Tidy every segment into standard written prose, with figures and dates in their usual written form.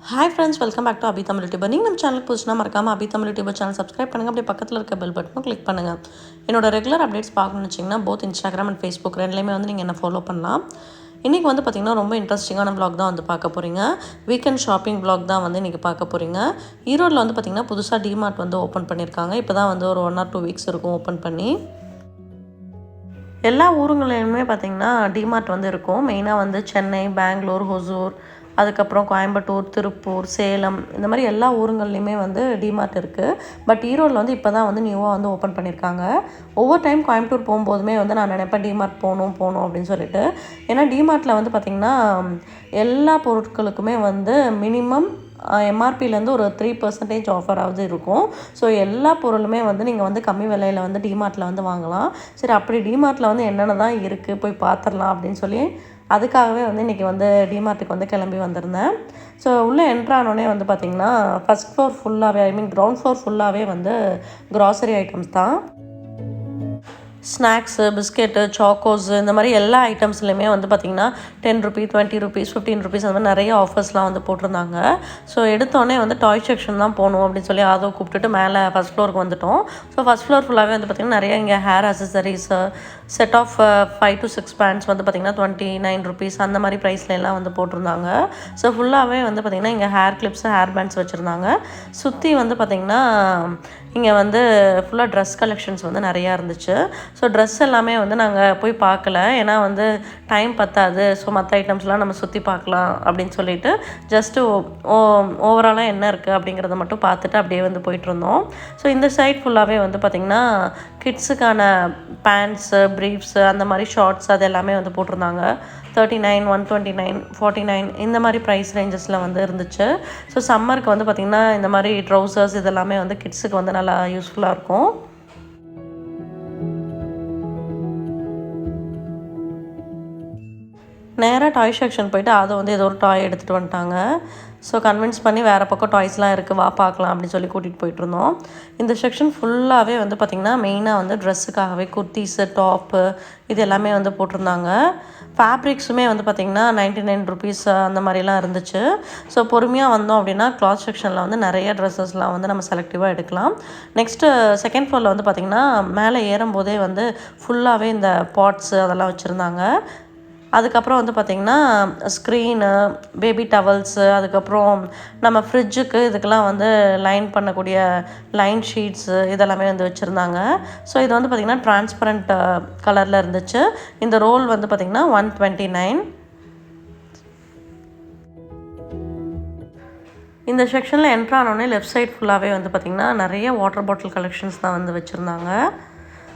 Hi friends, welcome back to abitamilyoutuber. நீங்கள் நம்ம சேனலுக்கு புதுசுனா மறக்காம abitamilyoutuber சேனல் சப்ஸ்கிரைப் பண்ணுங்கள். அப்படியே பக்கத்தில் இருக்க பெல் பட்டனும் கிளிக் பண்ணுங்கள். என்னோட ரெகுலர் அப்டேட்ஸ் பார்க்கணும்னு வச்சிங்கன்னா போத் இன்ஸ்டாகிராம் அண்ட் ஃபேஸ்புக் ரெண்டுலேயுமே வந்து நீங்கள் என்ன ஃபாலோ பண்ணலாம். இன்றைக்கி வந்து பார்த்திங்கன்னா ரொம்ப இன்ட்ரெஸ்டிங்கான vlog தான் வந்து பார்க்க போகிறீங்க. வீக்கெண்ட் ஷாப்பிங் vlog தான் வந்து இன்றைக்கி பார்க்க போகிறீங்க. ஈரோடில் வந்து பார்த்திங்கன்னா புதுசாக D-Mart வந்து ஓப்பன் பண்ணியிருக்காங்க. இப்போ தான் வந்து ஒரு 1 or 2 வீக்ஸ் இருக்கும் ஓப்பன் பண்ணி. எல்லா ஊருங்களையுமே பார்த்திங்கன்னா D-Mart வந்து இருக்கும். மெயினாக வந்து சென்னை, பெங்களூர், ஹொசூர், அதுக்கப்புறம் கோயம்புத்தூர், திருப்பூர், சேலம் இந்த மாதிரி எல்லா ஊருங்கள்லையுமே வந்து D-Mart இருக்குது. பட் ஈரோடில் வந்து இப்போ தான் வந்து நியூவாக வந்து ஓப்பன் பண்ணியிருக்காங்க. ஒவ்வொரு டைம் கோயம்புத்தூர் போகும்போதுமே வந்து நான் நினைப்பேன் D-Mart போகணும் அப்படின்னு சொல்லிட்டு. ஏன்னா D-Martல வந்து பார்த்திங்கன்னா எல்லா பொருட்களுக்குமே வந்து மினிமம் எம்ஆர்பிலேருந்து ஒரு 3% ஆஃபராவது இருக்கும். ஸோ எல்லா பொருளுமே வந்து நீங்கள் வந்து கம்மி விலையில் வந்து D-Martல வந்து வாங்கலாம். சரி, அப்படி D-Martல வந்து என்னென்ன தான் இருக்குது போய் பார்த்துடலாம் அப்படின்னு சொல்லி அதுக்காகவே வந்து இன்றைக்கி வந்து D-Martக்கு வந்து கிளம்பி வந்திருந்தேன். ஸோ உள்ளே என்ட்ரானோடனே வந்து பார்த்திங்கன்னா ஃபஸ்ட் ஃப்ளோர் ஃபுல்லாகவே கிரவுண்ட் ஃப்ளோர் ஃபுல்லாகவே வந்து க்ராசரி ஐட்டம்ஸ் தான். ஸ்நாக்ஸு, பிஸ்கெட்டு, சாக்கோஸு இந்த மாதிரி எல்லா ஐட்டம்ஸ்லையுமே வந்து பார்த்திங்கன்னா ₹10, ₹20, ₹15 அந்த மாதிரி நிறைய ஆஃபர்ஸ்லாம் வந்து போட்டிருந்தாங்க. ஸோ எடுத்தோடனே வந்து டாய் செக்ஷன் தான் போகணும் அப்படின்னு சொல்லி அதை கூப்பிட்டுட்டு மேலே ஃபஸ்ட் ஃப்ளோருக்கு வந்துட்டோம். ஸோ ஃபஸ்ட் ஃப்ளோர் ஃபுல்லாகவே வந்து பார்த்திங்கன்னா நிறைய இங்கே hair accessories, set of 5 to 6 bands வந்து பார்த்திங்கன்னா ₹29 அந்த மாதிரி ப்ரைஸ்லாம் வந்து போட்டிருந்தாங்க. ஸோ ஃபுல்லாகவே வந்து பார்த்திங்கன்னா இங்கே ஹேர் கிளிப்ஸு, ஹேர் பேண்ட்ஸ் வச்சுருந்தாங்க. சுற்றி வந்து பார்த்திங்கன்னா இங்கே வந்து ஃபுல்லாக ட்ரெஸ் கலெக்ஷன்ஸ் வந்து நிறையா இருந்துச்சு. ஸோ ட்ரெஸ் எல்லாமே வந்து நாங்கள் போய் பார்க்கல, ஏன்னா வந்து டைம் பத்தாது. ஸோ மற்ற ஐட்டம்ஸ்லாம் நம்ம சுற்றி பார்க்கலாம் அப்படின்னு சொல்லிட்டு ஜஸ்ட்டு ஓவராலாக என்ன இருக்குது அப்படிங்கிறத மட்டும் பார்த்துட்டு அப்படியே வந்து போயிட்டுருந்தோம். ஸோ இந்த சைட் ஃபுல்லாகவே வந்து பார்த்திங்கன்னா கிட்ஸுக்கான பேண்ட்ஸு, ப்ரீஃப்ஸு அந்த மாதிரி ஷார்ட்ஸ் அது எல்லாமே வந்து போட்டிருந்தாங்க. 39, 129, 49 இந்த மாதிரி ப்ரைஸ் ரேஞ்சஸில் வந்து இருந்துச்சு. ஸோ சம்மருக்கு வந்து பார்த்திங்கன்னா இந்த மாதிரி ட்ரௌசர்ஸ் இதெல்லாமே வந்து கிட்ஸுக்கு வந்து நல்லா யூஸ்ஃபுல்லாக இருக்கும். நேராக டாய் செக்ஷன் போயிட்டு அதை வந்து ஏதோ ஒரு டாய் எடுத்துகிட்டு வந்துட்டாங்க. ஸோ கன்வின்ஸ் பண்ணி வேறு பக்கம் டாய்ஸ்லாம் இருக்குது, வா பார்க்கலாம் அப்படின்னு சொல்லி கூட்டிகிட்டு போயிட்டுருந்தோம். இந்த செக்ஷன் ஃபுல்லாகவே வந்து பார்த்திங்கன்னா மெயினாக வந்து ட்ரெஸ்ஸுக்காகவே குர்த்திஸு, டாப்பு இது எல்லாமே வந்து போட்டிருந்தாங்க. ஃபேப்ரிக்ஸுமே வந்து பார்த்திங்கன்னா ₹99 அந்த மாதிரிலாம் இருந்துச்சு. ஸோ பொறுமையாக வந்தோம் அப்படின்னா கிளாத் செக்ஷனில் வந்து நிறைய ட்ரெஸ்ஸஸ்லாம் வந்து நம்ம செலக்டிவாக எடுக்கலாம். நெக்ஸ்ட்டு செகண்ட் ஃப்ளோரில் வந்து பார்த்திங்கன்னா மேலே ஏறும்போதே வந்து ஃபுல்லாகவே இந்த பாட்ஸு அதெல்லாம் வச்சுருந்தாங்க. அதுக்கப்புறம் வந்து பார்த்திங்கன்னா ஸ்க்ரீனு, பேபி டவல்ஸு, அதுக்கப்புறம் நம்ம ஃப்ரிட்ஜுக்கு இதுக்கெல்லாம் வந்து லைன் பண்ணக்கூடிய லைன் ஷீட்ஸு இதெல்லாமே வந்து வச்சுருந்தாங்க. ஸோ இது வந்து பார்த்திங்கன்னா ட்ரான்ஸ்பரண்ட் கலரில் இருந்துச்சு. இந்த ரோல் வந்து பார்த்திங்கன்னா 129. இந்த செக்ஷனில் என்ட்ரானோடனே லெஃப்ட் சைட் ஃபுல்லாகவே வந்து பார்த்திங்கன்னா நிறைய வாட்டர் பாட்டில் கலெக்ஷன்ஸ் தான் வந்து வச்சுருந்தாங்க.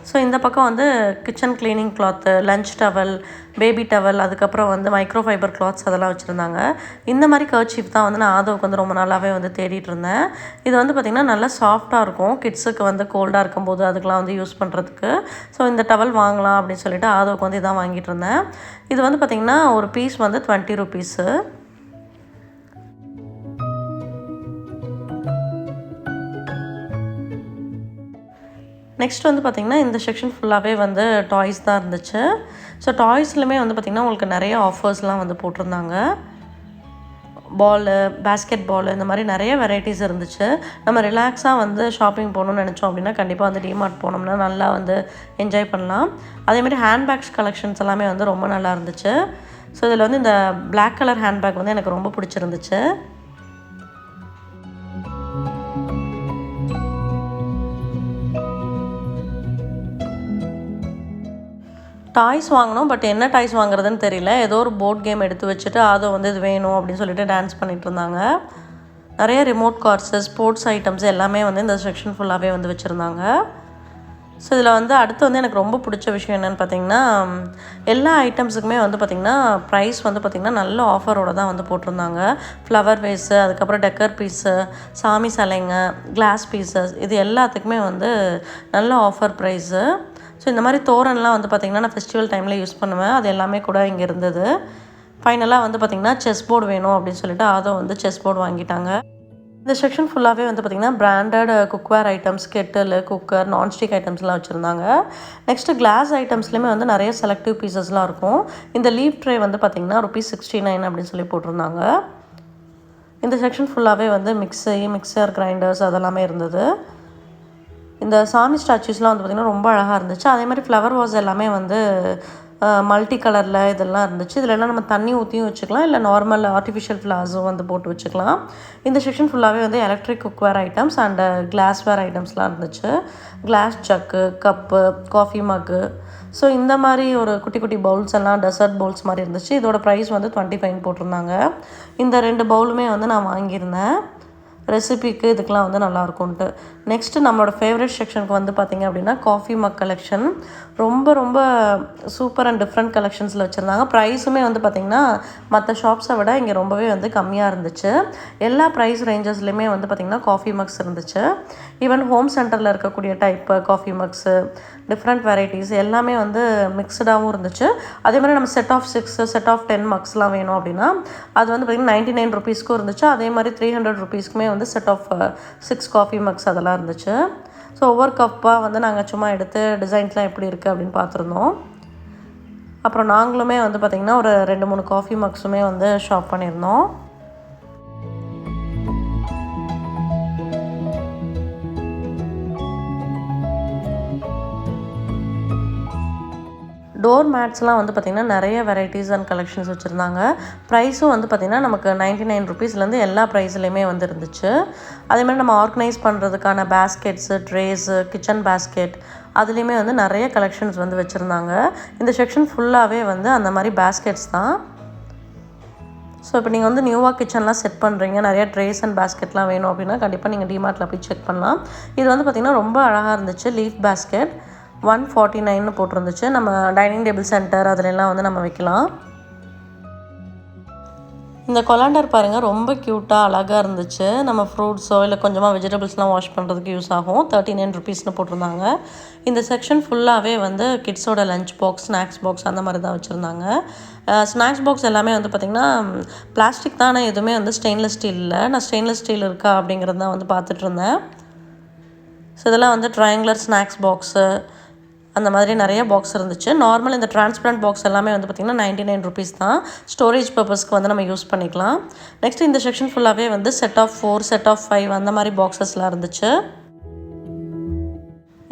ஸோ இந்த பக்கம் வந்து kitchen cleaning cloth, lunch towel, baby towel, அதுக்கப்புறம் வந்து மைக்ரோ ஃபைபர் கிளாத்ஸ் அதெல்லாம் வச்சுருந்தாங்க. இந்த மாதிரி கர்ச்சீஃப் தான் வந்து நான் ஆதவுக்கு வந்து ரொம்ப நாளாகவே வந்து தேடிட்டு இருந்தேன். இது வந்து பார்த்திங்கன்னா நல்லா சாஃப்டாக இருக்கும், கிட்ஸுக்கு வந்து கோல்டாக இருக்கும்போது அதுக்கெலாம் வந்து யூஸ் பண்ணுறதுக்கு. ஸோ இந்த டவல் வாங்கலாம் அப்படின்னு சொல்லிட்டு ஆதவுக்கு வந்து இதான் வாங்கிட்டு இருந்தேன். இது வந்து பார்த்திங்கன்னா ஒரு பீஸ் வந்து ₹20. நெக்ஸ்ட் வந்து பார்த்திங்கன்னா இந்த செக்ஷன் ஃபுல்லாகவே வந்து டாய்ஸ் தான் இருந்துச்சு. ஸோ டாய்ஸ்லையுமே வந்து பார்த்திங்கன்னா உங்களுக்கு நிறைய ஆஃபர்ஸ்லாம் வந்து போட்டிருந்தாங்க. பாலு, பேஸ்கெட் பாலு இந்த மாதிரி நிறைய வெரைட்டிஸ் இருந்துச்சு. நம்ம ரிலாக்ஸாக வந்து ஷாப்பிங் போகணுன்னு நினச்சோம் அப்படின்னா கண்டிப்பாக வந்து D-Mart போனோம்னா நல்லா வந்து என்ஜாய் பண்ணலாம். அதேமாதிரி ஹேண்ட்பேக்ஸ் கலெக்ஷன்ஸ் எல்லாமே வந்து ரொம்ப நல்லா இருந்துச்சு. ஸோ இதில் வந்து இந்த பிளாக் கலர் ஹேண்ட்பேக் வந்து எனக்கு ரொம்ப பிடிச்சிருந்துச்சு. டாய்ஸ் வாங்கினோம், பட் என்ன டாய்ஸ் வாங்குறதுன்னு தெரியல. ஏதோ ஒரு போர்ட் கேம் எடுத்து வச்சுட்டு அதை வந்து இது வேணும் அப்படின்னு சொல்லிட்டு டான்ஸ் பண்ணிகிட்டு இருந்தாங்க. நிறைய ரிமோட் கார்ஸு, ஸ்போர்ட்ஸ் ஐட்டம்ஸ் எல்லாமே வந்து இந்த செக்ஷன் ஃபுல்லாகவே வந்து வச்சுருந்தாங்க. ஸோ இதில் வந்து அடுத்து வந்து எனக்கு ரொம்ப பிடிச்ச விஷயம் என்னென்னு பார்த்திங்கன்னா எல்லா ஐட்டம்ஸுக்குமே வந்து பார்த்திங்கன்னா ப்ரைஸ் வந்து பார்த்திங்கன்னா நல்ல ஆஃபரோடு தான் வந்து போட்டிருந்தாங்க. ஃப்ளவர் வேஸு, அதுக்கப்புறம் டெக்கர் பீஸு, சாமி சிலைங்க, கிளாஸ் பீசஸ் இது எல்லாத்துக்குமே வந்து நல்ல ஆஃபர் ப்ரைஸு. ஸோ இந்த மாதிரி தோரன்லாம் வந்து பார்த்திங்கன்னா நான் ஃபெஸ்டிவல் டைமில் யூஸ் பண்ணுவேன். அது எல்லாமே கூட இங்கே இருந்தது. ஃபைனலாக வந்து பார்த்திங்கன்னா செஸ் போர்டு வேணும் அப்படின்னு சொல்லிட்டு அதை வந்து செஸ் போர்டு வாங்கிட்டாங்க. இந்த செக்ஷன் ஃபுல்லாகவே வந்து பார்த்திங்கன்னா branded cookware items, Kettle, cooker, nonstick ஐட்டம்ஸ்லாம் வச்சுருந்தாங்க. நெக்ஸ்ட்டு கிளாஸ் ஐட்டம்ஸ்லேயுமே வந்து நிறைய செலக்டிவ் பீசஸ்லாம் இருக்கும். இந்த லீப் ட்ரே வந்து பார்த்திங்கன்னா ₹69 அப்படின்னு சொல்லி போட்டிருந்தாங்க. இந்த செக்ஷன் ஃபுல்லாகவே வந்து மிக்சர் கிரைண்டர்ஸ் அதெல்லாமே இருந்தது. இந்த சாமி ஸ்டாச்சூஸ்லாம் வந்து பார்த்திங்கன்னா ரொம்ப அழகாக இருந்துச்சு. அதே மாதிரி ஃப்ளவர் வாஸ் எல்லாமே வந்து மல்டி கலரில் இதெல்லாம் இருந்துச்சு. இதில் எல்லாம் நம்ம தண்ணி ஊற்றியும் வச்சுக்கலாம், இல்லை நார்மல் ஆர்டிஃபிஷியல் ஃப்ளவர்ஸும் வந்து போட்டு வச்சுக்கலாம். இந்த செக்ஷன் ஃபுல்லாகவே வந்து electric cookware items and glassware ஐட்டம்ஸ்லாம் இருந்துச்சு. கிளாஸ் ஜக்கு, கப்பு, காஃபி மக்கு, ஸோ இந்த மாதிரி ஒரு குட்டி குட்டி பவுல்ஸ் எல்லாம் டெசர்ட் பவுல்ஸ் மாதிரி இருந்துச்சு. இதோட ப்ரைஸ் வந்து 25 போட்டிருந்தாங்க. இந்த 2 பவுலுமே வந்து நான் வாங்கியிருந்தேன். ரெசிபிக்கு இதுக்கெலாம் வந்து நல்லாயிருக்கும்ன்ட்டு. நெக்ஸ்ட்டு நம்மளோட ஃபேவரட் செக்ஷனுக்கு வந்து பார்த்திங்க அப்படின்னா காஃபி மக் கலெக்ஷன். ரொம்ப சூப்பர் அண்ட் டிஃப்ரெண்ட் கலெக்ஷன்ஸில் வச்சுருந்தாங்க. ப்ரைஸுமே வந்து பார்த்திங்கன்னா மற்ற ஷாப்ஸை விட இங்கே ரொம்பவே வந்து கம்மியாக இருந்துச்சு. எல்லா ப்ரைஸ் ரேஞ்சஸ்லேயுமே வந்து பார்த்திங்கன்னா காஃபி மக்ஸ் இருந்துச்சு. ஈவன் ஹோம் சென்டரில் இருக்கக்கூடிய டைப்பு காஃபி மக்ஸு, டிஃப்ரெண்ட் வெரைட்டிஸ் எல்லாமே வந்து மிக்சடாகவும் இருந்துச்சு. அதே மாதிரி நம்ம செட் ஆஃப் 6 செட் ஆஃப் 10 மக்ஸ்லாம் வேணும் அப்படின்னா அது வந்து பார்த்திங்கன்னா 99 ருபீஸ்க்கும் இருந்துச்சு. அதே மாதிரி 300 ருபீஸ்க்குமே வந்து செட் ஆஃப் 6 காஃபி மக்ஸ் அதெல்லாம் இருந்துச்சு. ஸோ ஒவ்வொரு கப்பாக வந்து நாங்கள் சும்மா எடுத்து டிசைன்ஸ்லாம் எப்படி இருக்குது அப்படின்னு பார்த்துருந்தோம். அப்புறம் நாங்களுமே வந்து பார்த்திங்கன்னா ஒரு 2-3 காஃபி மக்ஸுமே வந்து ஷாப் பண்ணியிருந்தோம். டோர் மேட்ஸ்லாம் வந்து பார்த்திங்கன்னா நிறைய வெரைட்டிஸ் அண்ட் கலெக்ஷன்ஸ் வச்சுருந்தாங்க. ப்ரைஸும் வந்து பார்த்திங்கன்னா நமக்கு 99 ருபீஸ்லேருந்து எல்லா ப்ரைஸ்லையுமே வந்து இருந்துச்சு. அதேமாதிரி நம்ம ஆர்கனைஸ் பண்ணுறதுக்கான பேஸ்கெட்ஸு, ட்ரேஸு, கிச்சன் பேஸ்கெட் அதுலேயுமே வந்து நிறைய கலெக்ஷன்ஸ் வந்து வச்சுருந்தாங்க. இந்த செக்ஷன் ஃபுல்லாகவே வந்து அந்த மாதிரி பேஸ்கெட்ஸ் தான். ஸோ இப்போ நீங்கள் வந்து நியூவாக கிச்சன்லாம் செட் பண்ணுறீங்க, நிறைய ட்ரேஸ் அண்ட் பேஸ்கெட்லாம் வேணும் அப்படின்னா கண்டிப்பாக நீங்கள் D-Martல போய் செக் பண்ணலாம். இது வந்து பார்த்திங்கன்னா ரொம்ப அழகாக இருந்துச்சு. Leaf basket 149 போட்டிருந்துச்சு. நம்ம டைனிங் டேபிள் சென்டர் அதிலெல்லாம் வந்து நம்ம வைக்கலாம். இந்த கொலாண்டர் பாருங்கள் ரொம்ப க்யூட்டாக அழகாக இருந்துச்சு. நம்ம ஃப்ரூட்ஸோ இல்லை கொஞ்சமாக வெஜிடபிள்ஸ்லாம் வாஷ் பண்ணுறதுக்கு யூஸ் ஆகும். 39 ருபீஸ்னு போட்டிருந்தாங்க. இந்த செக்ஷன் ஃபுல்லாகவே வந்து கிட்ஸோட லஞ்ச் பாக்ஸ், ஸ்நாக்ஸ் பாக்ஸ் அந்த மாதிரி தான் வச்சுருந்தாங்க. ஸ்நாக்ஸ் பாக்ஸ் எல்லாமே வந்து பார்த்திங்கன்னா பிளாஸ்டிக் தான், ஆனால் எதுவுமே வந்து ஸ்டெயின்லெஸ் ஸ்டீல் இல்லை. நான் ஸ்டெயின்லெஸ் ஸ்டீல் இருக்கா அப்படிங்கிறது தான் வந்து பார்த்துட்ருந்தேன். ஸோ இதெல்லாம் வந்து ட்ரையாங்குலர் ஸ்நாக்ஸ் பாக்ஸு அந்த மாதிரி நிறைய பாக்ஸ் இருந்துச்சு. நார்மல் இந்த டிரான்ஸ்பரண்ட் பாக்ஸ் எல்லாமே வந்து பார்த்திங்கன்னா 99 ருபீஸ் தான். ஸ்டோரேஜ் பர்பஸ்க்கு வந்து நம்ம யூஸ் பண்ணிக்கலாம். நெக்ஸ்ட் இந்த செக்ஷன் ஃபுல்லாகவே வந்து செட் ஆஃப் 4 செட் ஆஃப் 5 அந்த மாதிரி பாக்ஸஸ்லாம் இருந்துச்சு.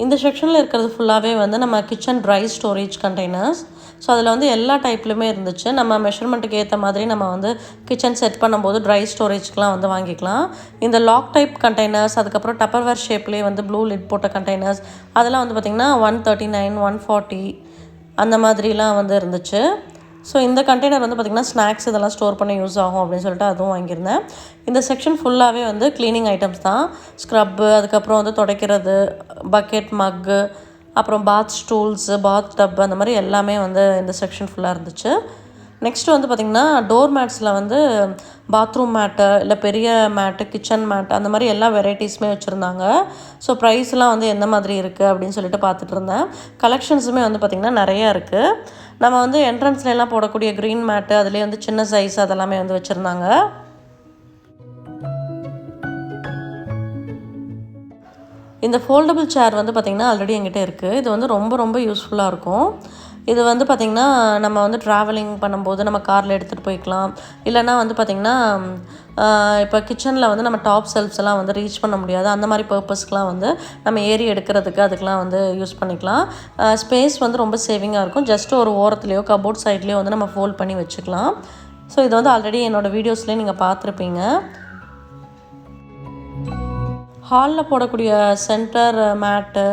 இந்த செக்ஷனில் இருக்கிறது ஃபுல்லாகவே வந்து நம்ம kitchen try storage containers. So அதில் வந்து எல்லா டைப்லையுமே இருந்துச்சு. நம்ம மெஷர்மெண்ட்டுக்கு ஏற்ற மாதிரி நம்ம வந்து கிச்சன் செட் பண்ணும்போது ட்ரை ஸ்டோரேஜ்க்கெலாம் வந்து வாங்கிக்கலாம். இந்த லாக் டைப் கண்டெய்னர்ஸ், அதுக்கப்புறம் டப்பர்வேர் ஷேப்லேயே வந்து ப்ளூ லிட் போட்ட கண்டெய்னர்ஸ் அதெல்லாம் வந்து பார்த்திங்கன்னா 139, 140 அந்த மாதிரிலாம் வந்து இருந்துச்சு. ஸோ இந்த கண்டெய்னர் வந்து பார்த்திங்கன்னா ஸ்நாக்ஸ் இதெல்லாம் ஸ்டோர் பண்ண யூஸ் ஆகும் அப்படின்னு சொல்லிட்டு அதுவும் வாங்கியிருந்தேன். இந்த செக்ஷன் ஃபுல்லாகவே வந்து க்ளீனிங் ஐட்டம்ஸ் தான். ஸ்க்ரப்பு, அதுக்கப்புறம் வந்து துடைக்கிறது, பக்கெட், மக்கு, அப்புறம் பாத் ஸ்டூல்ஸு, பாத் டப் அந்த மாதிரி எல்லாமே வந்து இந்த செக்ஷன் ஃபுல்லாக இருந்துச்சு. நெக்ஸ்ட்டு வந்து பார்த்திங்கன்னா டோர் மேட்ஸில் வந்து பாத்ரூம் மேட்டு, இல்லை பெரிய மேட்டு, கிச்சன் மேட் அந்த மாதிரி எல்லா வெரைட்டிஸுமே வச்சுருந்தாங்க. ஸோ ப்ரைஸ்லாம் வந்து எந்த மாதிரி இருக்குது அப்படின்னு சொல்லிட்டு பார்த்துட்டு இருந்தேன். கலெக்ஷன்ஸுமே வந்து பார்த்திங்கன்னா நிறையா இருக்குது. நம்ம வந்து என்ட்ரன்ஸ்லாம் போடக்கூடிய க்ரீன் மேட்டு, அதுலேயே வந்து சின்ன சைஸ் அதெல்லாமே வந்து வச்சுருந்தாங்க. இந்த ஃபோல்டபுள் சேர் வந்து பார்த்திங்கன்னா ஆல்ரெடி என்கிட்ட இருக்குது. இது வந்து ரொம்ப யூஸ்ஃபுல்லாக இருக்கும். இது வந்து பார்த்திங்கன்னா நம்ம வந்து ட்ராவலிங் பண்ணும்போது நம்ம காரில் எடுத்துகிட்டு போய்க்கலாம். இல்லைனா வந்து பார்த்திங்கன்னா இப்போ கிச்சனில் வந்து நம்ம டாப் செல்ஃப்ஸ் எல்லாம் வந்து ரீச் பண்ண முடியாது. அந்த மாதிரி பர்பஸ்க்கெலாம் வந்து நம்ம ஏறி எடுக்கிறதுக்கு அதுக்கெலாம் வந்து யூஸ் பண்ணிக்கலாம். ஸ்பேஸ் வந்து ரொம்ப சேவிங்காக இருக்கும். ஜஸ்ட் ஒரு ஓரத்துலேயோ கபோர்ட் சைட்லேயோ வந்து நம்ம ஃபோல்ட் பண்ணி வச்சுக்கலாம். ஸோ இது வந்து ஆல்ரெடி என்னோடய வீடியோஸ்லேயே நீங்கள் பார்த்துருப்பீங்க. ஹாலில் போடக்கூடிய சென்டர் மேட்டு,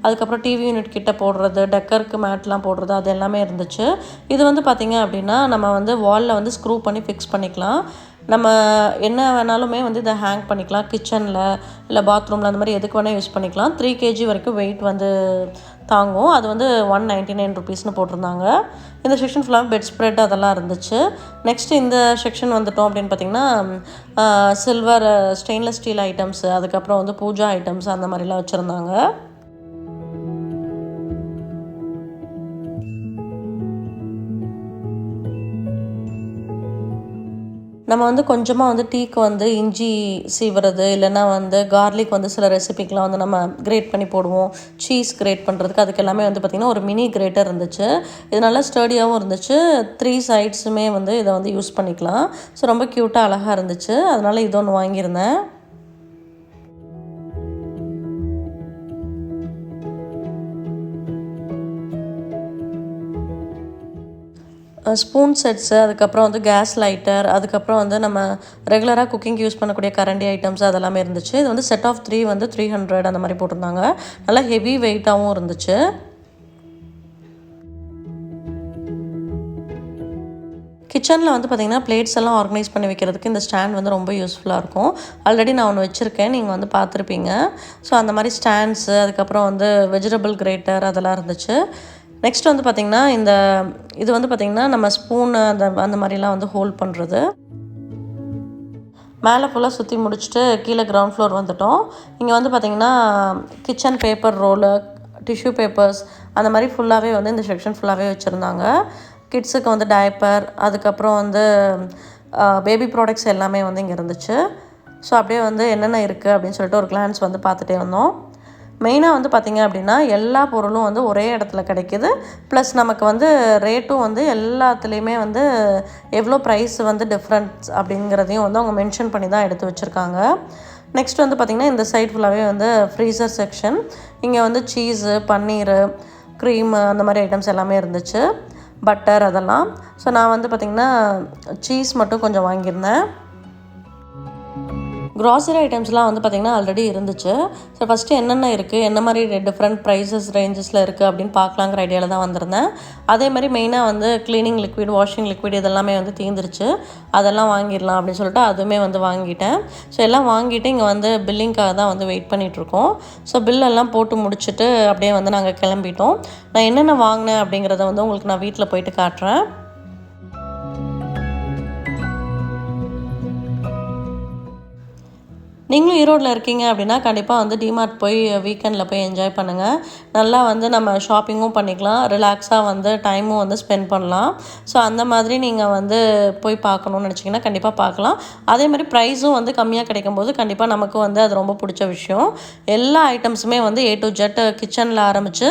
அதுக்கப்புறம் டிவி யூனிட் கிட்ட போடுறது, டெக்கருக்கு மேட்லாம் போடுறது அது எல்லாமே இருந்துச்சு. இது வந்து பார்த்திங்க அப்படின்னா நம்ம வந்து வாலில் வந்து ஸ்க்ரூ பண்ணி ஃபிக்ஸ் பண்ணிக்கலாம். நம்ம என்ன வேணாலுமே வந்து இதை ஹேங் பண்ணிக்கலாம். கிச்சனில் இல்லை பாத்ரூமில் அந்த மாதிரி எதுக்கு வேணால் யூஸ் பண்ணிக்கலாம். 3 kg வரைக்கும் வெயிட் வந்து தாங்கும். அது வந்து 199 ருபீஸ்னு போட்டிருந்தாங்க. இந்த செக்ஷன் ஃபுல்லாக பெட் ஸ்ப்ரெட் அதெல்லாம் இருந்துச்சு. நெக்ஸ்ட் இந்த செக்ஷன் வந்துட்டோம் அப்படின்னு பார்த்திங்கன்னா சில்வர் ஸ்டெயின்லெஸ் ஸ்டீல் ஐட்டம்ஸு, அதுக்கப்புறம் வந்து பூஜா ஐட்டம்ஸ் அந்த மாதிரிலாம் வச்சுருந்தாங்க. நம்ம வந்து கொஞ்சமாக வந்து டீக்கு வந்து இஞ்சி சீவுறது, இல்லைன்னா வந்து கார்லிக் வந்து சில ரெசிபிக்கெலாம் வந்து நம்ம கிரேட் பண்ணி போடுவோம். சீஸ் கிரேட் பண்ணுறதுக்கு அதுக்கு எல்லாமே வந்து பார்த்திங்கன்னா ஒரு மினி கிரேட்டர் இருந்துச்சு. இது நல்லா ஸ்டர்டியாகவும் இருந்துச்சு. 3 சைட்ஸுமே வந்து இதை வந்து யூஸ் பண்ணிக்கலாம். ஸோ ரொம்ப க்யூட்டாக அழகாக இருந்துச்சு. அதனால் இது ஒன்று வாங்கியிருந்தேன். ஸ்பூன் செட்ஸு, அதுக்கப்புறம் வந்து கேஸ் லைட்டர், அதுக்கப்புறம் வந்து நம்ம ரெகுலராக குக்கிங்க்கு யூஸ் பண்ணக்கூடிய கரண்டி ஐட்டம்ஸ் அதெல்லாமே இருந்துச்சு. இது வந்து செட் ஆஃப் 3 வந்து 300 அந்த மாதிரி போட்டிருந்தாங்க. நல்லா ஹெவி வெயிட்டாகவும் இருந்துச்சு. கிச்சனில் வந்து பார்த்திங்கன்னா பிளேட்ஸ் எல்லாம் ஆர்கனைஸ் பண்ணி வைக்கிறதுக்கு இந்த ஸ்டாண்ட் வந்து ரொம்ப யூஸ்ஃபுல்லாக இருக்கும். ஆல்ரெடி நான் ஒன்று வச்சுருக்கேன், நீங்கள் வந்து பார்த்துருப்பீங்க. ஸோ அந்த மாதிரி ஸ்டாண்ட்ஸு, அதுக்கப்புறம் வந்து வெஜிடபிள் கிரேட்டர் அதெல்லாம் இருந்துச்சு. நெக்ஸ்ட் வந்து பார்த்திங்கன்னா இது வந்து பார்த்திங்கன்னா நம்ம ஸ்பூனு அந்த மாதிரிலாம் வந்து ஹோல்ட் பண்ணுறது. மேலே ஃபுல்லாக சுற்றி முடிச்சுட்டு கீழே கிரவுண்ட் ஃப்ளோர் வந்துட்டோம். இங்கே வந்து பார்த்திங்கன்னா kitchen paper roll, tissue papers அந்த மாதிரி ஃபுல்லாகவே வந்து இந்த செக்ஷன் ஃபுல்லாகவே வச்சுருந்தாங்க. கிட்ஸுக்கு வந்து டைப்பர், அதுக்கப்புறம் வந்து பேபி ப்ராடக்ட்ஸ் எல்லாமே வந்து இங்கே இருந்துச்சு. ஸோ அப்படியே வந்து என்னென்ன இருக்குது அப்படின்னு சொல்லிட்டு ஒரு கிளான்ஸ் வந்து பார்த்துட்டே வந்தோம். மெயினாக வந்து பார்த்திங்க அப்படின்னா எல்லா பொருளும் வந்து ஒரே இடத்துல கிடைக்கிது. ப்ளஸ் நமக்கு வந்து ரேட்டும் வந்து எல்லாத்துலேயுமே வந்து எவ்வளோ ப்ரைஸ் வந்து டிஃப்ரெண்ட்ஸ் அப்படிங்கிறதையும் வந்து அவங்க மென்ஷன் பண்ணி தான் எடுத்து வச்சுருக்காங்க. நெக்ஸ்ட் வந்து பார்த்திங்கன்னா இந்த சைட் ஃபுல்லாகவே வந்து ஃப்ரீசர் செக்ஷன். இங்கே வந்து சீஸு, பன்னீர், க்ரீமு அந்த மாதிரி ஐட்டம்ஸ் எல்லாமே இருந்துச்சு. பட்டர் அதெல்லாம். ஸோ நான் வந்து பார்த்திங்கன்னா சீஸ் மட்டும் கொஞ்சம் வாங்கியிருந்தேன். க்ராசரி ஐட்டம்ஸ்லாம் வந்து பார்த்திங்கன்னா ஆல்ரெடி இருந்துச்சு. ஸோ ஃபஸ்ட்டு என்னென்ன இருக்குது, என்ன மாதிரி டிஃப்ரெண்ட் ப்ரைஸஸ் ரேஞ்சஸில் இருக்குது அப்படின்னு பார்க்கலாங்கிற ஐடியாவில் தான் வந்திருந்தேன். அதேமாதிரி மெயினாக வந்து க்ளீனிங் லிக்விட், வாஷிங் லிக்விட் இதெல்லாமே வந்து தீர்ந்துருச்சு. அதெல்லாம் வாங்கிடலாம் அப்படின்னு சொல்லிட்டு அதுவுமே வந்து வாங்கிட்டேன். ஸோ எல்லாம் வாங்கிட்டு இங்கே வந்து பில்லிங்காக தான் வந்து வெயிட் பண்ணிகிட்ருக்கோம். ஸோ பில்லெல்லாம் போட்டு முடிச்சுட்டு அப்படியே வந்து நாங்கள் கிளம்பிட்டோம். நான் என்னென்ன வாங்கினேன் அப்படிங்கிறத வந்து உங்களுக்கு நான் வீட்டில் போயிட்டு காட்டுறேன். நீங்களும் ஈரோட்டில் இருக்கீங்க அப்படின்னா கண்டிப்பாக வந்து D-Mart போய் வீக்கெண்டில் போய் என்ஜாய் பண்ணுங்கள். நல்லா வந்து நம்ம ஷாப்பிங்கும் பண்ணிக்கலாம், ரிலாக்ஸாக வந்து டைமும் வந்து ஸ்பெண்ட் பண்ணலாம். ஸோ அந்த மாதிரி நீங்கள் வந்து போய் பார்க்கணுன்னு நினச்சிங்கன்னா கண்டிப்பாக பார்க்கலாம். அதேமாதிரி ப்ரைஸும் வந்து கம்மியாக கிடைக்கும்போது கண்டிப்பாக நமக்கு வந்து அது ரொம்ப பிடிச்ச விஷயம். எல்லா ஐட்டம்ஸுமே வந்து A to Z கிச்சனில் ஆரம்பித்து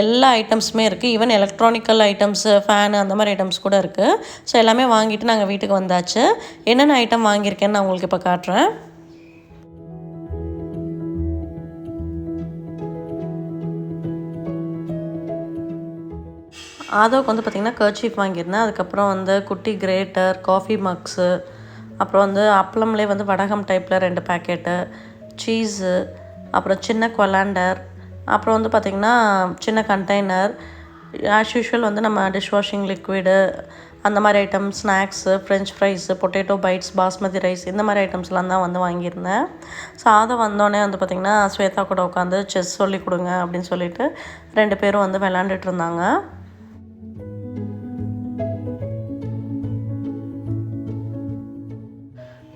எல்லா ஐட்டம்ஸுமே இருக்குது. ஈவன் எலக்ட்ரானிக்கல் ஐட்டம்ஸு, ஃபேனு அந்த மாதிரி ஐட்டம்ஸ் கூட இருக்குது. ஸோ எல்லாமே வாங்கிட்டு நாங்கள் வீட்டுக்கு வந்தாச்சு. என்னென்ன ஐட்டம் வாங்கியிருக்கேன்னு நான் உங்களுக்கு இப்போ காட்டுறேன். ஆதோவுக்கு வந்து பார்த்திங்கன்னா கர்ச்சீஃப் வாங்கியிருந்தேன். அதுக்கப்புறம் வந்து குட்டி கிரேட்டர், காஃபி மக்ஸு, அப்புறம் வந்து அப்பளம்லேயே வந்து வடகம் டைப்பில் 2 பேக்கெட்டு, சீஸு, அப்புறம் சின்ன கொலாண்டர், அப்புறம் வந்து பார்த்திங்கன்னா சின்ன கண்டெய்னர், ஆஸ் யூஷுவல் வந்து நம்ம டிஷ் வாஷிங் லிக்விடு அந்த மாதிரி item, snacks, French fries, potato bites, basmati rice இந்த மாதிரி ஐட்டம்ஸ்லாம் தான் வந்து வாங்கியிருந்தேன். ஸோ அதை வந்தோடனே வந்து பார்த்திங்கன்னா ஸ்வேதா கூட உட்காந்து செஸ் சொல்லி கொடுங்க அப்படின்னு சொல்லிட்டு 2 பேரும் வந்து விளாண்டுட்டு இருந்தாங்க.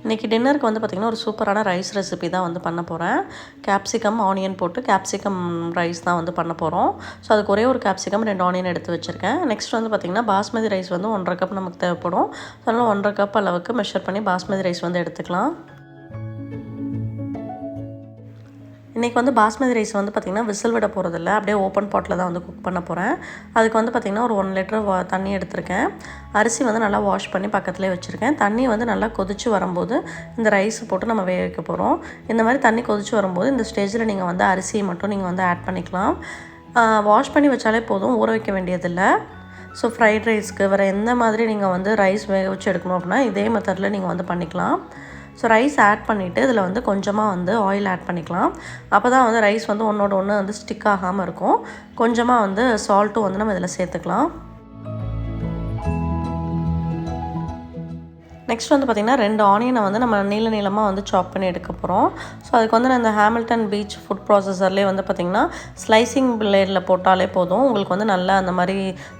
இன்றைக்கி டின்னருக்கு வந்து பார்த்திங்கன்னா ஒரு சூப்பரான ரைஸ் ரெசிபி தான் வந்து பண்ண போகிறேன். கேப்சிகம், ஆனியன் போட்டு கேப்சிகம் ரைஸ் தான் வந்து பண்ண போகிறோம். ஸோ அதுக்கு ஒரே ஒரு கேப்சிகம், 2 ஆனியன் எடுத்து வச்சுருக்கேன். நெக்ஸ்ட் வந்து பார்த்திங்கன்னா பாஸ்மதி ரைஸ் வந்து 1.5 கப் நமக்கு தேவைப்படும். அதனால் 1.5 கப் அளவுக்கு மெஷர் பண்ணி பாஸ்மதி ரைஸ் வந்து எடுத்துக்கலாம். இன்றைக்கி வந்து பாஸ்மதி ரைஸ் வந்து பார்த்திங்கன்னா விசில் விட போகிறதில்ல, அப்படியே ஓப்பன் பாட்டில் தான் வந்து குக் பண்ண போகிறேன். அதுக்கு வந்து பார்த்திங்கன்னா ஒரு 1 லிட்டர் தண்ணி எடுத்திருக்கேன். அரிசி வந்து நல்லா வாஷ் பண்ணி பக்கத்துலேயே வச்சுருக்கேன். தண்ணி வந்து நல்லா கொதித்து வரும்போது இந்த ரைஸ் போட்டு நம்ம வேக வைக்க போகிறோம். இந்த மாதிரி தண்ணி கொதித்து வரும்போது இந்த ஸ்டேஜில் நீங்கள் வந்து அரிசியை மட்டும் நீங்கள் வந்து ஆட் பண்ணிக்கலாம். வாஷ் பண்ணி வச்சாலே போதும், ஊற வைக்க வேண்டியதில்லை. ஸோ ஃப்ரைட் ரைஸ்க்கு வேறு எந்த மாதிரி நீங்கள் வந்து ரைஸ் வேக வச்சு எடுக்கணும் அப்படின்னா இதே மெத்தடில் நீங்கள் வந்து பண்ணிக்கலாம். ஸோ ரைஸ் ஆட் பண்ணிவிட்டு இதில் வந்து கொஞ்சமாக வந்து ஆயில் ஆட் பண்ணிக்கலாம். அப்போ தான் வந்து ரைஸ் வந்து ஒன்றோட ஒன்று வந்து ஸ்டிக் ஆகாமல் இருக்கும். கொஞ்சமாக வந்து சால்ட்டும் வந்து நம்ம இதில் சேர்த்துக்கலாம். நெக்ஸ்ட் வந்து பார்த்திங்கன்னா 2 ஆனியனை வந்து நம்ம நீளமாக வந்து சாப் பண்ணி எடுக்க போகிறோம். ஸோ அதுக்கு வந்து நான் இந்த ஹாமில்டன் பீச் ஃபுட் ப்ராசஸர்லேயே வந்து பார்த்திங்கன்னா ஸ்லைசிங் பிளேடில் போட்டாலே போதும், உங்களுக்கு வந்து நல்லா அந்த மாதிரி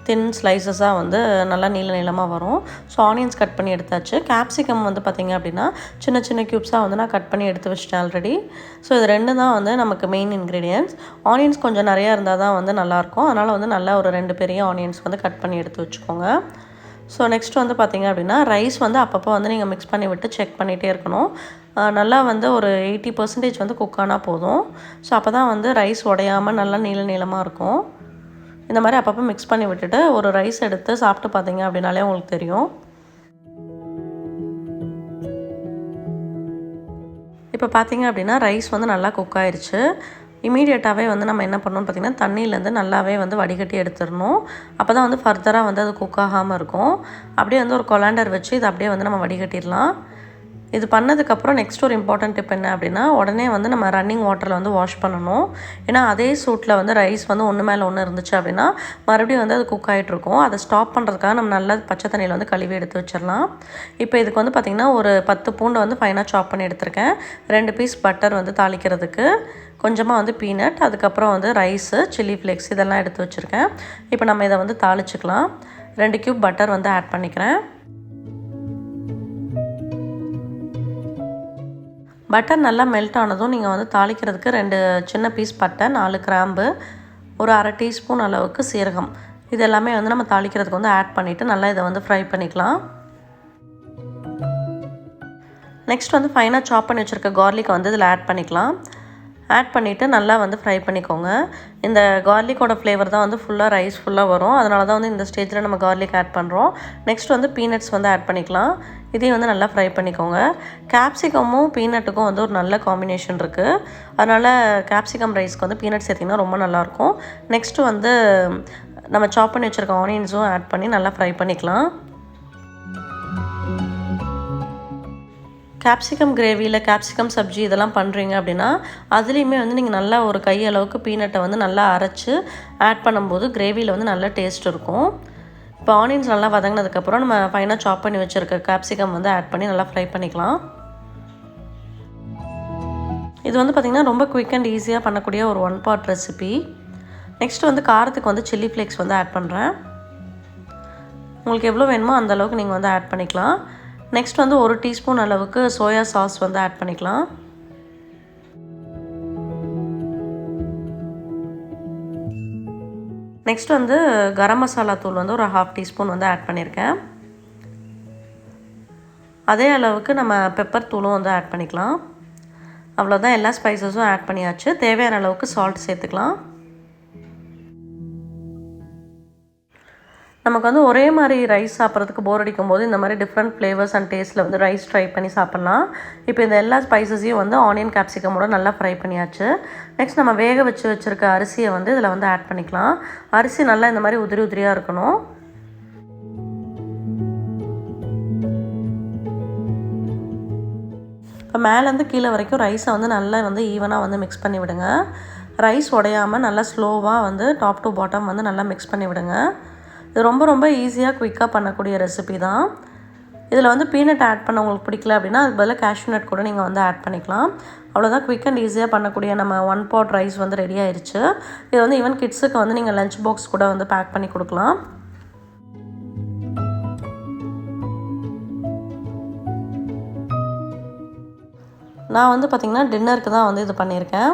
தின் ஸ்லைசஸாக வந்து நல்லா நீளமாக வரும். ஸோ ஆனியன்ஸ் கட் பண்ணி எடுத்தாச்சு. கேப்சிகம் வந்து பார்த்திங்க அப்படின்னா சின்ன சின்ன க்யூப்ஸாக வந்து நான் கட் பண்ணி எடுத்து வச்சிட்டேன் ஆல்ரெடி. ஸோ இது 2 தான் வந்து நமக்கு மெயின் இன்க்ரீடியன்ட்ஸ். ஆனியன்ஸ் கொஞ்சம் நிறையா இருந்தால் தான் வந்து நல்லாயிருக்கும். அதனால் வந்து நல்லா ஒரு 2 பெரிய ஆனியன்ஸ் வந்து கட் பண்ணி எடுத்து வச்சுக்கோங்க. ஸோ நெக்ஸ்ட் வந்து பார்த்திங்க அப்படின்னா ரைஸ் வந்து அப்பப்போ வந்து நீங்கள் மிக்ஸ் பண்ணி விட்டு செக் பண்ணிகிட்டே இருக்கணும். நல்லா வந்து ஒரு 80% வந்து குக் ஆனால் போதும். ஸோ அப்போ தான் வந்து ரைஸ் உடையாமல் நல்லா நீளமாக இருக்கும். இந்த மாதிரி அப்பப்போ மிக்ஸ் பண்ணி விட்டுட்டு ஒரு ரைஸ் எடுத்து சாப்பிட்டு பார்த்தீங்க அப்படின்னாலே உங்களுக்கு தெரியும். இப்போ பார்த்தீங்க அப்படின்னா ரைஸ் வந்து நல்லா குக் ஆயிடுச்சு. இமீடியட்டாகவே வந்து நம்ம என்ன பண்ணணும்னு பார்த்திங்கன்னா தண்ணியிலேருந்து நல்லாவே வந்து வடிகட்டி எடுத்துடணும். அப்போ தான் வந்து ஃபர்தராக வந்து அது குக் ஆகாமல் இருக்கும். அப்படியே வந்து ஒரு கொலாண்டர் வச்சு இதை அப்படியே வந்து நம்ம வடிகட்டிடலாம். இது பண்ணதுக்கப்புறம் நெக்ஸ்ட் ஒரு இம்பார்ட்டன்ட் டிப் என்ன அப்படின்னா உடனே வந்து நம்ம ரன்னிங் வாட்டரில் வந்து வாஷ் பண்ணணும். ஏன்னா அதே சூட்டில் வந்து ரைஸ் வந்து ஒன்று மேலே ஒன்று இருந்துச்சு அப்படின்னா மறுபடியும் வந்து அது குக் ஆகிட்ருக்கும். அதை ஸ்டாப் பண்ணுறதுக்காக நம்ம நல்லா பச்சை தண்ணியில் வந்து கழுவி எடுத்து வச்சிடலாம். இப்போ இதுக்கு வந்து பார்த்திங்கன்னா ஒரு 10 பூண்டை வந்து ஃபைனாக சாப் பண்ணி எடுத்திருக்கேன். 2 பீஸ் பட்டர் வந்து தாளிக்கிறதுக்கு, கொஞ்சமாக வந்து பீனட், அதுக்கப்புறம் வந்து ரைஸு, சில்லி ஃப்ளேக்ஸ் இதெல்லாம் எடுத்து வச்சுருக்கேன். இப்போ நம்ம இதை வந்து தாளிச்சிக்கலாம். 2 கியூப் பட்டர் வந்து ஆட் பண்ணிக்கிறேன். பட்டர் நல்லா மெல்ட் ஆனதும் நீங்கள் வந்து தாளிக்கிறதுக்கு 2 சின்ன பீஸ் பட்டை, 4 கிராம்பு, ஒரு 1/2 டீஸ்பூன் அளவுக்கு சீரகம் இது எல்லாமே வந்து நம்ம தாளிக்கிறதுக்கு வந்து ஆட் பண்ணிவிட்டு நல்லா இதை வந்து ஃப்ரை பண்ணிக்கலாம். நெக்ஸ்ட் வந்து ஃபைனாக சாப் பண்ணி வச்சுருக்க கார்லிக் வந்து இதில் ஆட் பண்ணிக்கலாம். ஆட் பண்ணிவிட்டு நல்லா வந்து ஃப்ரை பண்ணிக்கோங்க. இந்த கார்லிக்கோட ஃப்ளேவர் தான் வந்து ஃபுல்லாக ரைஸ் ஃபுல்லாக வரும். அதனால தான் வந்து இந்த ஸ்டேஜில் நம்ம கார்லிக் ஆட் பண்ணுறோம். நெக்ஸ்ட் வந்து பீனட்ஸ் வந்து ஆட் பண்ணிக்கலாம். இதையும் வந்து நல்லா ஃப்ரை பண்ணிக்கோங்க. கேப்சிகமும் பீனட்டுக்கும் வந்து ஒரு நல்ல காம்பினேஷன் இருக்குது. அதனால் கேப்சிகம் ரைஸ்க்கு வந்து பீனட் சேர்த்திங்கன்னா ரொம்ப நல்லாயிருக்கும். நெக்ஸ்ட்டு வந்து நம்ம சாப் பண்ணி வச்சுருக்க ஆனியன்ஸும் ஆட் பண்ணி நல்லா ஃப்ரை பண்ணிக்கலாம். கேப்சிகம் கிரேவியில் கேப்சிகம் சப்ஜி இதெல்லாம் பண்ணுறீங்க அப்படின்னா அதுலேயுமே வந்து நீங்கள் நல்லா ஒரு கையளவுக்கு பீனட்டை வந்து நல்லா அரைச்சி ஆட் பண்ணும்போது கிரேவியில் வந்து நல்ல டேஸ்ட் இருக்கும். இப்போ ஆனியன்ஸ் நல்லா வதங்கினதுக்கப்புறம் நம்ம ஃபைனாக சாப் பண்ணி வச்சுருக்க கேப்சிகம் வந்து ஆட் பண்ணி நல்லா ஃப்ரை பண்ணிக்கலாம். இது வந்து பார்த்திங்கன்னா ரொம்ப குயிக் அண்ட் ஈஸியாக பண்ணக்கூடிய ஒரு 1 பாட் ரெசிபி. நெக்ஸ்ட் வந்து காரத்துக்கு வந்து சில்லி ஃப்ளேக்ஸ் வந்து ஆட் பண்ணுறேன். உங்களுக்கு எவ்வளோ வேணுமோ அந்தளவுக்கு நீங்கள் வந்து ஆட் பண்ணிக்கலாம். நெக்ஸ்ட் வந்து 1 டீஸ்பூன் அளவுக்கு சோயா சாஸ் வந்து ஆட் பண்ணிக்கலாம். நெக்ஸ்ட் வந்து கரம் மசாலா தூள் வந்து ஒரு 1/2 டீஸ்பூன் வந்து ஆட் பண்ணியிருக்கேன். அதே அளவுக்கு நம்ம பெப்பர் தூளும் வந்து ஆட் பண்ணிக்கலாம். அவ்வளோதான், எல்லா ஸ்பைசஸும் ஆட் பண்ணியாச்சு. தேவையான அளவுக்கு சால்ட் சேர்த்துக்கலாம். நமக்கு வந்து ஒரே மாதிரி ரைஸ் சாப்பிட்றதுக்கு போர் அடிக்கும் போது இந்த மாதிரி டிஃப்ரெண்ட் ஃப்ளேவர்ஸ் அண்ட் டேஸ்ட்டில் வந்து ரைஸ் ட்ரை பண்ணி சாப்பிட்லாம். இப்போ இந்த எல்லா ஸ்பைசஸையும் வந்து ஆனியன் கேப்சிகமோட நல்லா ஃப்ரை பண்ணியாச்சு. நெக்ஸ்ட் நம்ம வேக வச்சுருக்க அரிசியை வந்து இதில் வந்து ஆட் பண்ணிக்கலாம். அரிசி நல்லா இந்த மாதிரி உதிரி உதிரியாக இருக்கணும். இப்போ மேலேருந்து கீழே வரைக்கும் ரைஸை வந்து நல்லா வந்து ஈவனாக வந்து மிக்ஸ் பண்ணி விடுங்க. ரைஸ் உடையாமல் நல்லா ஸ்லோவாக வந்து டாப் டு பாட்டம் வந்து நல்லா மிக்ஸ் பண்ணி விடுங்க. இது ரொம்ப ரொம்ப ஈஸியாக குயிக்காக பண்ணக்கூடிய ரெசிபி தான். இதில் வந்து பீனட் ஆட் பண்ண உங்களுக்கு பிடிக்கல அப்படின்னா அதுக்கு பதிலாக கேஷ்யூ நட் கூட நீங்கள் வந்து ஆட் பண்ணிக்கலாம். அவ்வளோதான், குயிக் அண்ட் ஈஸியாக பண்ணக்கூடிய நம்ம 1 பாட் ரைஸ் வந்து ரெடி ஆயிடுச்சு. இது வந்து ஈவன் கிட்ஸுக்கு வந்து நீங்கள் லஞ்ச் பாக்ஸ் கூட வந்து பேக் பண்ணி கொடுக்கலாம். நான் வந்து பார்த்திங்கன்னா டின்னருக்கு தான் வந்து இது பண்ணியிருக்கேன்.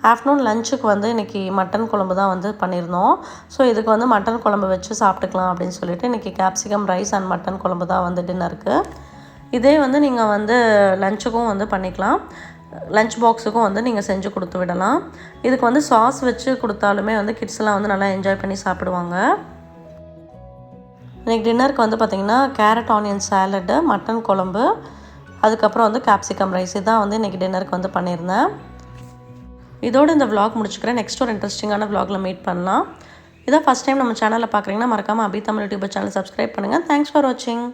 ஆஃப்டர்நூன் லஞ்சுக்கு வந்து இன்றைக்கி மட்டன் குழம்பு தான் வந்து பண்ணியிருந்தோம். ஸோ இதுக்கு வந்து மட்டன் குழம்பு வச்சு சாப்பிட்டுக்கலாம் அப்படின்னு சொல்லிட்டு இன்றைக்கி கேப்சிகம் ரைஸ் அண்ட் மட்டன் குழம்பு தான் வந்து டின்னருக்கு. இதே வந்து நீங்கள் வந்து லஞ்சுக்கும் வந்து பண்ணிக்கலாம். லஞ்ச் பாக்ஸுக்கும் வந்து நீங்கள் செஞ்சு கொடுத்து விடலாம். இதுக்கு வந்து சாஸ் வச்சு கொடுத்தாலுமே வந்து கிட்ஸ்லாம் வந்து நல்லா என்ஜாய் பண்ணி சாப்பிடுவாங்க. இன்றைக்கி டின்னருக்கு வந்து பார்த்திங்கன்னா கேரட் ஆனியன் சாலடு, மட்டன் குழம்பு, அதுக்கப்புறம் வந்து கேப்சிகம் ரைஸ் இதான் வந்து இன்றைக்கி டின்னருக்கு வந்து பண்ணியிருந்தேன். இதோடு இந்த vlog முடிச்சுக்கிறேன். நெக்ஸ்ட் ஒரு இன்ட்ரெஸ்டிங்கான vlogல மீட் பண்ணலாம். இதான் ஃபஸ்ட் டைம் நம்ம சேனலில் பார்க்குறீங்கன்னா மறக்காமல் அபிதமிழ் யூடியூபர் சேனல் சப்ஸ்கிரைப் பண்ணுங்கள். தேங்க்ஸ் ஃபார் வாட்சிங்.